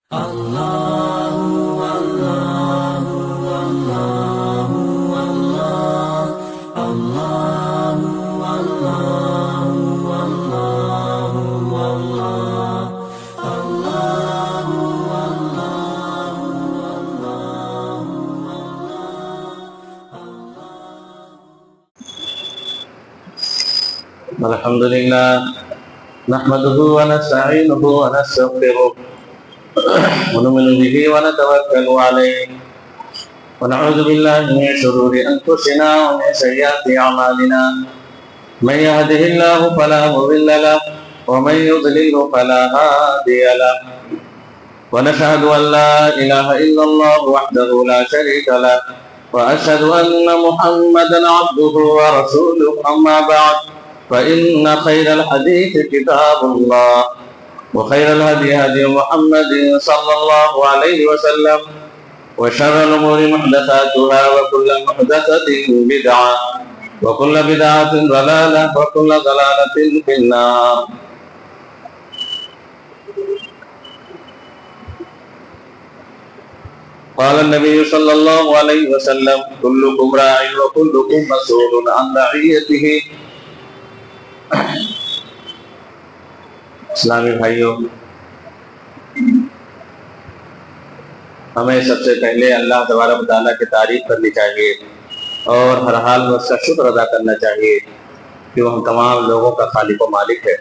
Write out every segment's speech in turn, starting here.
الحمد لله نحمده ونستعينه ونستغفره ونؤمن به ونتوكل عليه ونعوذ بالله من شرور أنفسنا ومن سيئات أعمالنا من يهده الله فلا مضل له ومن يضلل فلا هادي له ونشهد أن لا إله إلا الله وحده لا شريك له وأشهد أن محمدا عبده ورسوله أما بعد فإن خير الحديث كتاب الله وخير الهدي هدي محمد صلى الله عليه وسلم وشر الأمور محدثاتها وكل محدثة بدعة وكل بدعة ضلالة وكل ضلالة في النار. قال النبي صلى الله عليه وسلم كلكم راع وكلكم مسؤول عن رعيته. اسلامی بھائیوں، ہمیں سب سے پہلے اللہ تبارک و تعالیٰ کی تعریف کرنی چاہیے اور ہر حال میں اس کا شکر ادا کرنا چاہیے کہ وہ ہم تمام لوگوں کا خالق و مالک ہے.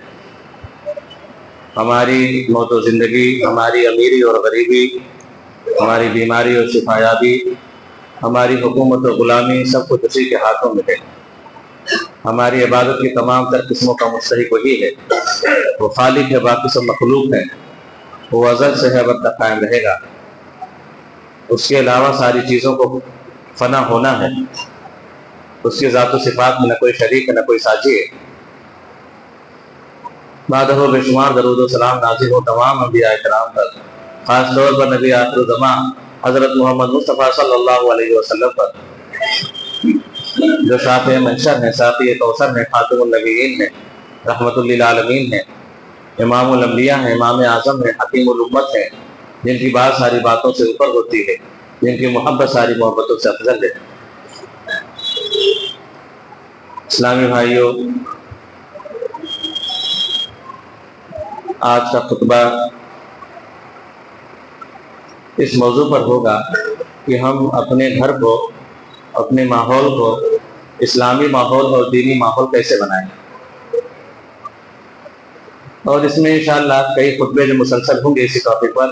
ہماری موت و زندگی، ہماری امیری اور غریبی، ہماری بیماری اور شفایابی، ہماری حکومت و غلامی سب کچھ اسی کے ہاتھوں میں ہے. ہماری عبادت کی تمام تر قسموں کا مستحق وہی ہے. وہ خالق ہے، باقی سب مخلوق ہے. وہ ازل سے ہے، ابد تک قائم رہے گا. اس کے علاوہ ساری چیزوں کو فنا ہونا ہے. اس کی ذات و صفات میں نہ کوئی شریک ہے، نہ کوئی ساجی ہے. بعد ہو بے شمار درود و سلام نازل ہو تمام انبیاء کرام پر، خاص طور پر نبی آخر الزمان حضرت محمد مصطفیٰ صلی اللہ علیہ وسلم پر، جو شافع منشر ہیں، ساقی کوثر ہیں، خاتم النبیین ہیں، رحمت للعالمین ہیں، امام الانبیاء ہیں، امام اعظم ہیں، حکیم الامت ہیں، جن کی بات ساری باتوں سے اوپر ہوتی ہے، جن کی محبت ساری محبتوں سے افضل ہے. اسلامی بھائیوں، آج کا خطبہ اس موضوع پر ہوگا کہ ہم اپنے گھر کو، اپنے ماحول کو اسلامی ماحول اور دینی ماحول کیسے بنائیں. اور اس میں انشاءاللہ کئی خطبے جو مسلسل ہوں گے اسی ٹاپک پر،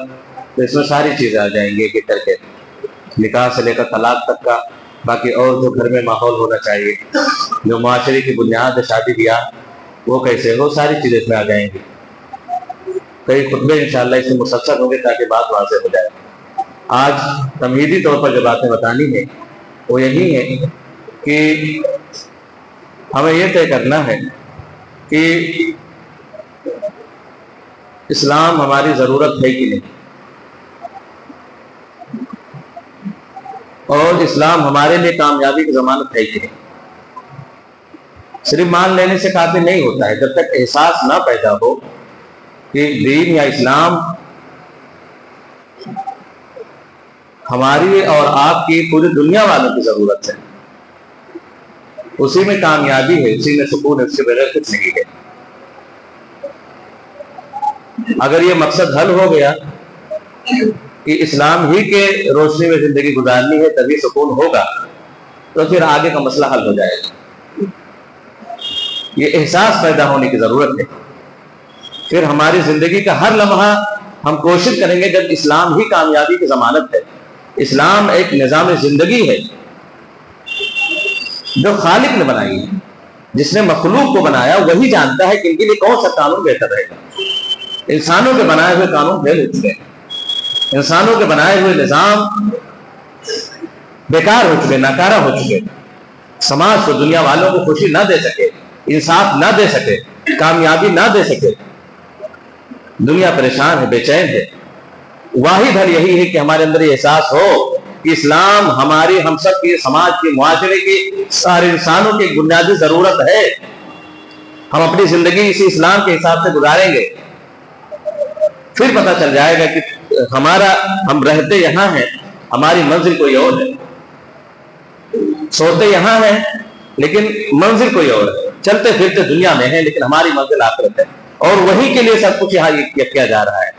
تو اس میں ساری چیزیں آ جائیں گی ایک ایک کر کے، نکاح سے لے کر طلاق تک کا، باقی اور جو گھر میں ماحول ہونا چاہیے، جو معاشرے کی بنیاد ہے، شادی بیاہ وہ کیسے ہو، ساری چیزیں اس میں آ جائیں گی. کئی خطبے انشاءاللہ اس میں مسلسل ہوں گے تاکہ بات واضح ہو جائے. آج تمہیدی طور پر جو باتیں بتانی ہیں وہ یہی ہے کہ ہمیں یہ طے کرنا ہے کہ اسلام ہماری ضرورت ہے کہ نہیں، اور اسلام ہمارے لیے کامیابی کی ضمانت ہے کہ نہیں. صرف مان لینے سے کافی نہیں ہوتا ہے. جب تک احساس نہ پیدا ہو کہ دین یا اسلام ہماری اور آپ کی پوری دنیا والوں کی ضرورت ہے، اسی میں کامیابی ہے، اسی میں سکون ہے، اس کے بغیر کچھ نہیں ہے. اگر یہ مقصد حل ہو گیا کہ اسلام ہی کے روشنی میں زندگی گزارنی ہے تبھی سکون ہوگا، تو پھر آگے کا مسئلہ حل ہو جائے گا. یہ احساس پیدا ہونے کی ضرورت ہے. پھر ہماری زندگی کا ہر لمحہ ہم کوشش کریں گے، جب اسلام ہی کامیابی کی ضمانت ہے، اسلام ایک نظام زندگی ہے جو خالق نے بنائی ہے، جس نے مخلوق کو بنایا وہی جانتا ہے کہ ان کے لیے کون سا قانون بہتر رہے گا. انسانوں کے بنائے ہوئے قانون فیل ہو چکے ہیں، انسانوں کے بنائے ہوئے نظام بیکار ہو چکے، ناکارہ ہو چکے. سماج کو، دنیا والوں کو خوشی نہ دے سکے، انصاف نہ دے سکے، کامیابی نہ دے سکے. دنیا پریشان ہے، بے چین ہے. واحد حل یہی ہے کہ ہمارے اندر یہ احساس ہو کہ اسلام ہماری، ہم سب کی، سماج کی، معاشرے کی، سارے انسانوں کی بنیادی ضرورت ہے. ہم اپنی زندگی اسی اسلام کے حساب سے گزاریں گے پھر پتہ چل جائے گا کہ ہم رہتے یہاں ہیں، ہماری منزل کوئی اور ہے، سوتے یہاں ہیں لیکن منزل کوئی اور ہے، چلتے پھرتے دنیا میں ہیں لیکن ہماری منزل آخرت ہے، اور وہی کے لیے سب کچھ یہاں کیا جا رہا ہے۔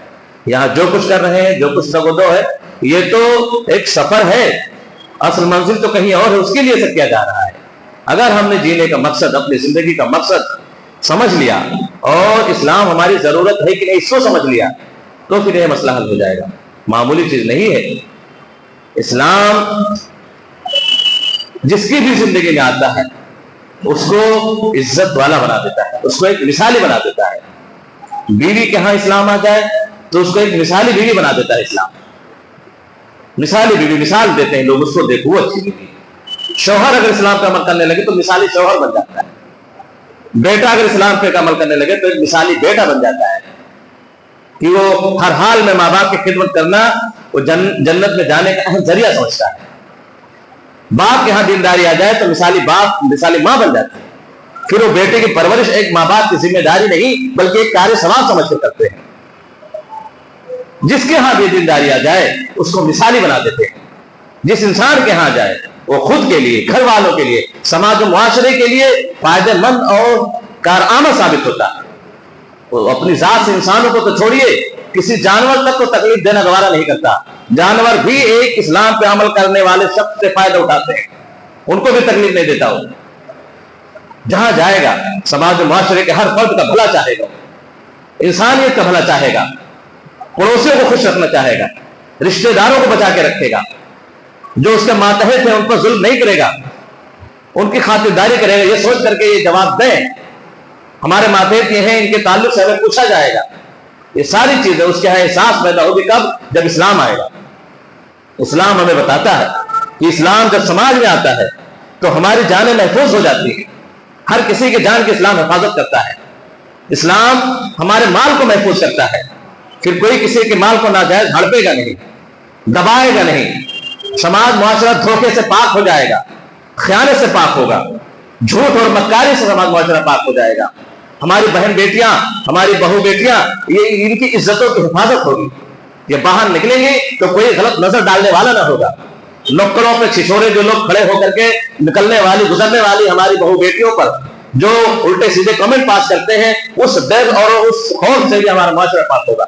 یہاں جو کچھ کر رہے ہیں، جو کچھ سگودو ہے، یہ تو ایک سفر ہے، اصل منزل تو کہیں اور ہے، اس کے لیے سب کیا جا رہا ہے۔ اگر ہم نے جینے کا مقصد، اپنی زندگی کا مقصد سمجھ لیا اور اسلام ہماری ضرورت ہے کہ نہیں اس کو سمجھ لیا، تو پھر یہ مسئلہ حل ہو جائے گا۔ معمولی چیز نہیں ہے۔ اسلام جس کی بھی زندگی میں آتا ہے اس کو عزت والا بنا دیتا ہے، اس کو ایک مثالی بنا دیتا ہے۔ بیوی کے ہاں اسلام آ جائے تو اس کو ایک مثالی بیوی بنا دیتا ہے اسلام۔ مثالی بیوی، مثال دیتے ہیں لوگ اس کو، دیکھو وہ اچھی بیوی۔ شوہر اگر اسلام پہ عمل کرنے لگے تو مثالی شوہر بن جاتا ہے۔ بیٹا اگر اسلام پہ عمل کرنے لگے تو ایک مثالی بیٹا بن جاتا ہے کہ وہ ہر حال میں ماں باپ کی خدمت کرنا وہ جنت میں جانے کا اہم ذریعہ سمجھتا ہے۔ باپ کے ہاں دینداری آ جائے تو مثالی باپ، مثالی ماں بن جاتی ہے۔ پھر وہ بیٹے کی پرورش ایک ماں باپ کی ذمہ داری نہیں بلکہ ایک کار ثواب سمجھ کر کرتے ہیں۔ جس کے ہاں بھی دینداری آ جائے اس کو مثالی بنا دیتے ہیں۔ جس انسان کے ہاں جائے وہ خود کے لیے، گھر والوں کے لیے، سماج و معاشرے کے لیے فائدہ مند اور کارآمد ثابت ہوتا ہے۔ وہ اپنی ذات سے انسانوں کو تو چھوڑیے، کسی جانور تک کو تکلیف دینا گوارا نہیں کرتا۔ جانور بھی ایک اسلام پہ عمل کرنے والے شخص سے فائدہ اٹھاتے ہیں، ان کو بھی تکلیف نہیں دیتا۔ وہ جہاں جائے گا سماج و معاشرے کے ہر فرد کا بھلا چاہے گا، انسانیت کا بھلا چاہے گا، پڑوسیوں کو خوش رکھنا چاہے گا، رشتہ داروں کو بچا کے رکھے گا، جو اس کے ماتحت ہیں ان پر ظلم نہیں کرے گا، ان کی خاطرداری کرے گا، یہ سوچ کر کے یہ جواب دیں ہمارے ماتحت یہ ہیں، ان کے تعلق سے ہمیں پوچھا جائے گا۔ یہ ساری چیزیں اس کے احساس پیدا ہوگی کب؟ جب اسلام آئے گا۔ اسلام ہمیں بتاتا ہے کہ اسلام جب سماج میں آتا ہے تو ہماری جانیں محفوظ ہو جاتی ہیں۔ ہر کسی کے جان کی اسلام حفاظت کرتا ہے۔ اسلام ہمارے مال کو محفوظ کرتا ہے، پھر کوئی کسی کے مال کو ناجائز ہڑپے گا نہیں، دبائے گا نہیں۔ سماج معاشرہ دھوکے سے پاک ہو جائے گا، خیانت سے پاک ہوگا، جھوٹ اور مکاری سے سماج معاشرہ پاک ہو جائے گا۔ ہماری بہن بیٹیاں، ہماری بہو بیٹیاں، یہ ان کی عزتوں کی حفاظت ہوگی۔ یہ باہر نکلیں گے تو کوئی غلط نظر ڈالنے والا نہ ہوگا۔ نکڑوں پہ چھچھوڑے جو لوگ کھڑے ہو کر کے نکلنے والی، گزرنے والی ہماری بہو بیٹیوں پر جو الٹے سیدھے کمنٹ پاس کرتے ہیں، اس ڈر اور اس خوف سے بھی ہمارا معاشرہ پاک ہوگا۔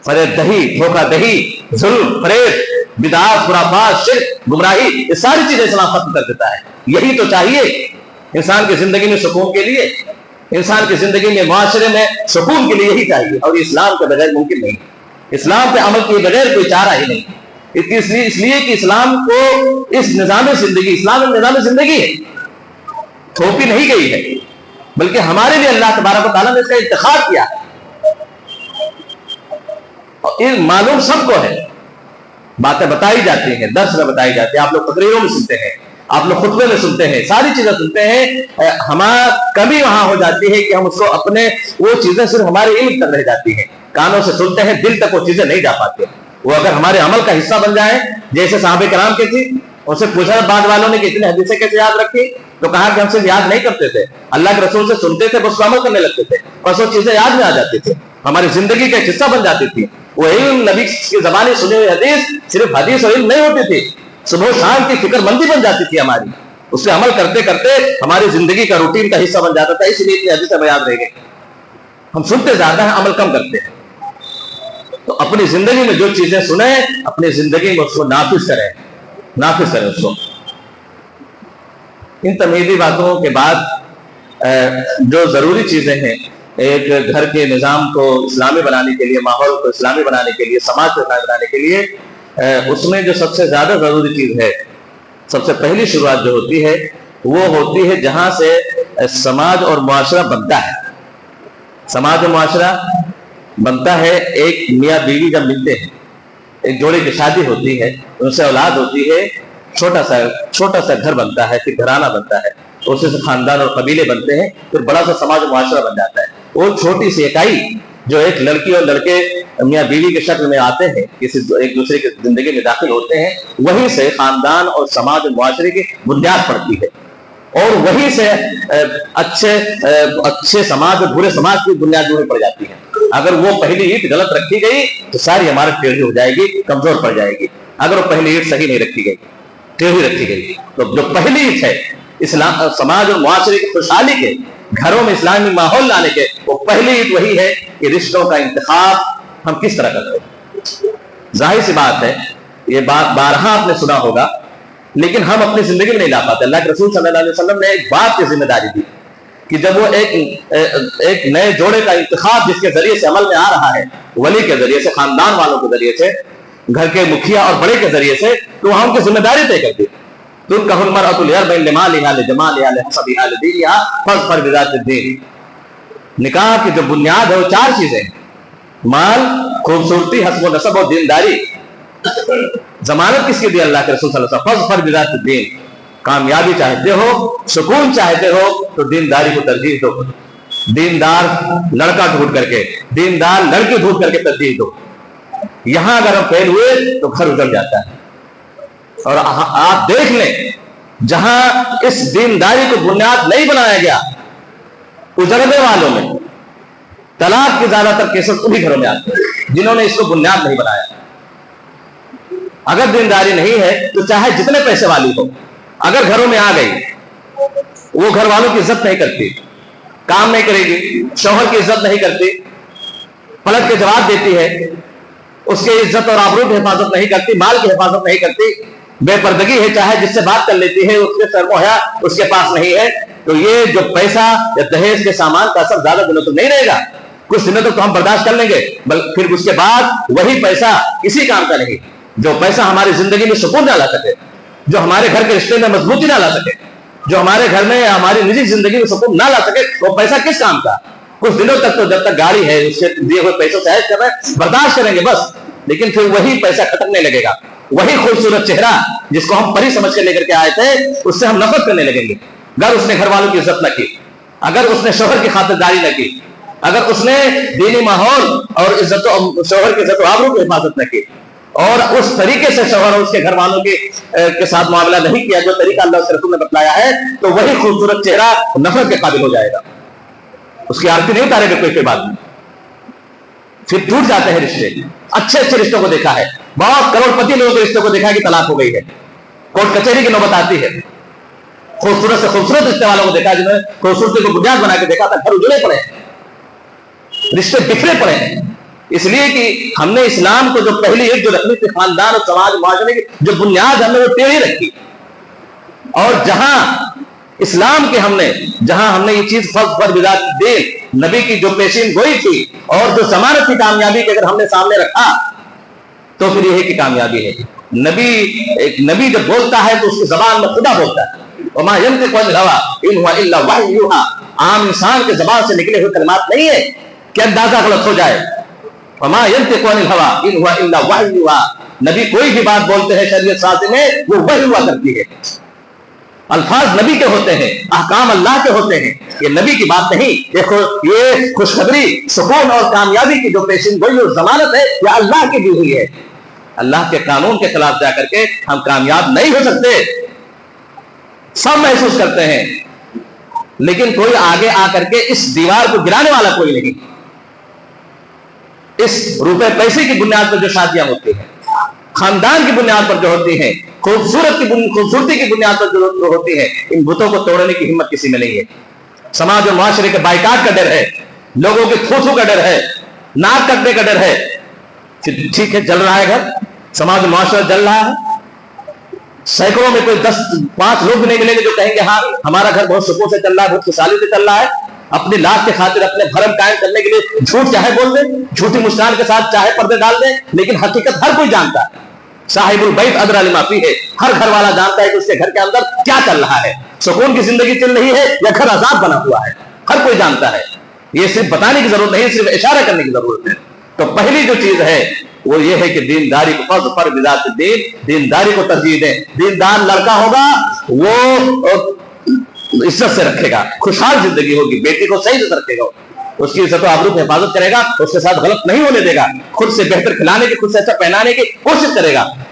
فریب دہی، دھوکہ دہی، ظلم، فریب، بدعات، خرافات، شرک، گمراہی، یہ ساری چیزیں اسلام ختم کر دیتا ہے۔ یہی تو چاہیے انسان کی زندگی میں سکون کے لیے، انسان کی زندگی میں، معاشرے میں سکون کے لیے یہی چاہیے، اور اسلام کے بغیر ممکن نہیں۔ اسلام پہ عمل کیے بغیر کوئی چارہ ہی نہیں۔ اس لیے کہ اسلام کو اس نظام زندگی، اسلام ایک نظام زندگی ہے، تھوپی نہیں گئی ہے، بلکہ ہمارے لیے اللہ تبارک و تعالیٰ نے اس کا انتخاب کیا ہے۔ اور معلوم سب کو ہے، باتیں بتائی جاتی ہیں، درس میں بتائی جاتی ہیں، آپ لوگ تقریروں میں سنتے ہیں، آپ لوگ خطبے میں سنتے ہیں، ساری چیزیں سنتے ہیں۔ ہمارا کمی وہاں ہو جاتی ہے کہ ہم اس کو اپنے، وہ چیزیں صرف ہمارے علم تک رہ جاتی ہیں، کانوں سے سنتے ہیں، دل تک وہ چیزیں نہیں جا پاتی۔ وہ اگر ہمارے عمل کا حصہ بن جائیں، جیسے صحابہ کرام کے تھی، ان سے پوچھا بعد والوں نے کہ اتنے حدیثیں کیسے یاد رکھی، تو کہا کہ ہم سے یاد نہیں کرتے تھے، اللہ کے رسول سے سنتے تھے، بس عمل کرنے لگتے تھے، بس وہ چیزیں یاد میں آ جاتی تھی، ہماری زندگی کا ایک حصہ بن جاتی تھی۔ وہ علم، نبی کی زبانی سنی ہوئی حدیث صرف حدیث اور علم نہیں ہوتی تھی، صبح و شام کی فکر مندی بن جاتی تھی ہماری، اس سے عمل کرتے کرتے ہماری زندگی کا روٹین کا حصہ بن جاتا تھا۔ اس لیے اتنی حدیثیں ہمیں یاد رہ گئی۔ ہم سنتے زیادہ ہیں، عمل کم کرتے ہیں۔ تو اپنی زندگی میں جو چیزیں سنیں، اپنی زندگی میں اس کو نافذ کریں، نافذ کریں اس کو۔ ان تمہیدی باتوں کے بعد جو ضروری چیزیں ہیں ایک گھر کے نظام کو اسلامی بنانے کے لیے، ماحول کو اسلامی بنانے کے لیے، سماج کو اسلامی بنانے کے لیے، اس میں جو سب سے زیادہ ضروری چیز ہے، سب سے پہلی شروعات جو ہوتی ہے وہ ہوتی ہے جہاں سے سماج اور معاشرہ بنتا ہے۔ سماج اور معاشرہ بنتا ہے، ایک میاں بیوی جب ملتے ہیں، ایک جوڑے کی شادی ہوتی ہے، ان سے اولاد ہوتی ہے، چھوٹا سا گھر بنتا ہے، پھر گھرانہ بنتا ہے، اس سے خاندان اور قبیلے بنتے ہیں، پھر بڑا سا سماج و معاشرہ بن جاتا ہے۔ وہ چھوٹی سی اکائی جو ایک لڑکی اور لڑکے میاں بیوی کے شکل میں آتے ہیں، ایک دوسرے کی زندگی میں داخل ہوتے ہیں، وہیں سے خاندان اور سماج و معاشرے کی بنیاد پڑتی ہے۔ اور وہی سے اچھے سماج اور برے سماج کی بنیاد جوڑی پڑ جاتی ہے. اگر وہ پہلی اینٹ غلط رکھی گئی تو ساری عمارت ٹیڑھی ہو جائے گی, کمزور پڑ جائے گی. اگر وہ پہلی اینٹ صحیح نہیں رکھی گئی, ٹیڑھی رکھی گئی, تو جو پہلی اینٹ ہے اسلام سماج اور معاشرے کی خوشحالی کے, گھروں میں اسلامی ماحول لانے کے, وہ پہلی اینٹ وہی ہے کہ رشتوں کا انتخاب ہم کس طرح کرتے ہیں. ظاہر سی بات ہے, یہ بات بارہا آپ نے سنا ہوگا, لیکن ہم اپنی زندگی میں نہیں لا پاتے. اللہ کے رسول صلی اللہ علیہ وسلم نے ایک بات کی ذمہ داری دی کہ جب وہ ایک نئے جوڑے کا انتخاب جس کے ذریعے سے عمل میں آ رہا ہے, ولی کے ذریعے سے, خاندان والوں کے ذریعے سے, گھر کے مکھیا اور بڑے کے ذریعے سے, تو ہم کی ذمہ داری طے کرتی. تنکح المرأۃ لأربع لمالها لجمالها لحسبها لدینها فاظفر بذات الدین. نکاح کی جو بنیاد ہے وہ 4 چیزیں ہیں: مال, خوبصورتی, حسب و نسب اور دینداری. ضمانت کس کی دی؟ اللہ کے رسول صلی اللہ علیہ وسلم. فاظفر بذات الدین. کامیابی چاہتے ہو, سکون چاہتے ہو, تو دینداری کو ترجیح دو. دیندار لڑکا ڈھونڈ کر کے, دیندار لڑکی ڈھونڈ کر کے ترجیح دو. یہاں اگر ہم فیل ہوئے تو گھر اجڑ جاتا ہے. اور آپ دیکھ لیں, جہاں اس دینداری کو بنیاد نہیں بنایا گیا, اجڑنے والوں میں طلاق کے زیادہ تر کیسز انہی گھروں میں آتے ہیں جنہوں نے اس کو بنیاد نہیں بنایا. اگر دینداری نہیں ہے تو چاہے جتنے پیسے والی ہو, اگر گھروں میں آ گئی, وہ گھر والوں کی عزت نہیں کرتی, کام نہیں کرے گی, شوہر کی عزت نہیں کرتی, پلٹ کے جواب دیتی ہے, اس کی عزت اور آبرو کی حفاظت نہیں کرتی, مال کی حفاظت نہیں کرتی, بے پردگی ہے, چاہے جس سے بات کر لیتی ہے اس کے سر موہیا اس کے پاس نہیں ہے, تو یہ جو پیسہ یا دہیج کے سامان کا اثر زیادہ دنوں تک نہیں رہے گا. کچھ دنوں تک تو ہم برداشت کر لیں گے, پھر اس کے بعد وہی پیسہ کسی کام کا نہیں. جو پیسہ ہماری زندگی میں سکون نہ لا سکے, جو ہمارے گھر کے رشتے میں مضبوطی نہ لا سکے, جو ہمارے گھر میں ہماری نجی زندگی میں سکون نہ لا سکے, وہ پیسہ کس کام کا؟ کچھ دنوں تک تو جب تک گاڑی ہے اس سے دیے ہوئے پیسوں سے عائد کر رہے ہیں, برداشت کریں گے بس, لیکن پھر وہی پیسہ کھٹکنے لگے گا. وہی خوبصورت چہرہ جس کو ہم پری سمجھ کے لے کر کے آئے تھے, اس سے ہم نفرت کرنے لگیں گے. اگر اس نے گھر والوں کی عزت نہ کی, اگر اس نے شوہر کی خاطرداری نہ کی, اگر اس نے دینی ماحول اور عزت شوہر کی عزت و آبرو کی حفاظت نہ کی, اور اس طریقے سے شوہر اور اس کے گھر والوں کے ساتھ معاملہ نہیں کیا جو طریقہ اللہ کے رسول نے بتلایا ہے, تو وہی خوبصورت چہرہ نفرت کے قابل ہو جائے گا. اس کی آرتی نہیں اتارے گا کوئی بعد میں. پھر ٹوٹ جاتے ہیں رشتے. اچھے اچھے رشتوں کو دیکھا ہے, بہت کروڑ پتی لوگوں کے رشتوں کو دیکھا ہے کہ طلاق ہو گئی ہے, کورٹ کچہری کی نوبت آتی ہے. خوبصورت سے خوبصورت رشتے والوں کو دیکھا جنہوں نے خوبصورتی کو بنیاد بنا کے دیکھا تھا, گھر اجڑے پڑے ہیں, رشتے بکھرے پڑے ہیں. اس لیے کہ ہم نے اسلام کو جو پہلی ایک جو رکھنی تھی, خاندان اور سماج معاشرے کی جو بنیاد ہم نے وہ ٹیڑھی رکھی. اور جہاں اسلام کے جہاں ہم نے یہ چیز فضل بذات الدین نبی کی جو پیشین گوئی تھی اور جو ضمانت کی کامیابی کے اگر ہم نے سامنے رکھا, تو پھر یہ کی کامیابی ہے. ایک نبی جب بولتا ہے تو اس کی زبان میں خدا بولتا ہے. وما ينطق عن الهوى ان هو الا وحی یوحى. عام انسان کے زبان سے نکلے ہوئے کلمات نہیں ہے کہ اندازہ غلط ہو جائے. وما ينطق عن الهوى ان هو الا وحی یوحى. نبی کوئی بھی بات بولتے ہیں شریعت سازی میں, وہ وحی ہوا کرتی ہے. الفاظ نبی کے ہوتے ہیں, احکام اللہ کے ہوتے ہیں, یہ نبی کی بات نہیں. دیکھو یہ خوشخبری, سکون اور کامیابی کی جو پیشین گوئی اور ضمانت ہے, یہ اللہ کی دی ہوئی ہے. اللہ کے قانون کے خلاف جا کر کے ہم کامیاب نہیں ہو سکتے. سب محسوس کرتے ہیں, لیکن کوئی آگے آ کر کے اس دیوار کو گرانے والا کوئی نہیں. اس روپے پیسے کی بنیاد پر جو شادیاں ہوتی ہیں, خاندان کی بنیاد پر جو ہوتی ہیں, خوبصورتی کی بنیاد پر جو ہوتی ہیں, ان بتوں کو توڑنے کی ہمت کسی میں نہیں ہے. سماج اور معاشرے کے بائیکاٹ کا ڈر ہے, لوگوں کے تھو کا ڈر ہے, ناک کٹنے کا ڈر ہے. ٹھیک ہے, جل رہا ہے گھر, سماج اور معاشرہ جل رہا ہے, سینکڑوں میں کوئی 10-5 لوگ بھی نہیں ملیں گے جو کہیں گے ہاں ہمارا گھر بہت سکون سے چل رہا ہے, بہت خوشحالی سے چل رہا ہے. اپنی لاکھ کے خاطر اپنے بھرم قائم کرنے کے لیے جھوٹ چاہے بول دیں, جھوٹی مسکان کے ساتھ چاہے پردے ڈال دیں, لیکن حقیقت ہر کوئی جانتا ہے. صاحب البیت ادری لما فیہ ہے, ہر گھر والا جانتا ہے کہ اس کے گھر کے اندر کیا چل رہا ہے, سکون کی زندگی چل رہی ہے یا گھر عذاب بنا ہوا ہے. ہر کوئی جانتا ہے. یہ صرف بتانے کی ضرورت نہیں, صرف اشارہ کرنے کی ضرورت ہے. تو پہلی جو چیز ہے وہ یہ ہے کہ دینداری کو فضل بذات الدین, دینداری کو ترجیح دیں. دیندار لڑکا ہوگا وہ عزت سے رکھے گا, خوشحال زندگی ہوگی, بیٹی کو صحیح سے رکھے گا, اس کی عزت و آبرو کی حفاظت کرے گا, اس کے ساتھ غلط نہیں ہونے دے گا, خود سے بہتر کھلانے کی, خود سے اچھا پہنانے کی کوشش کرے گا.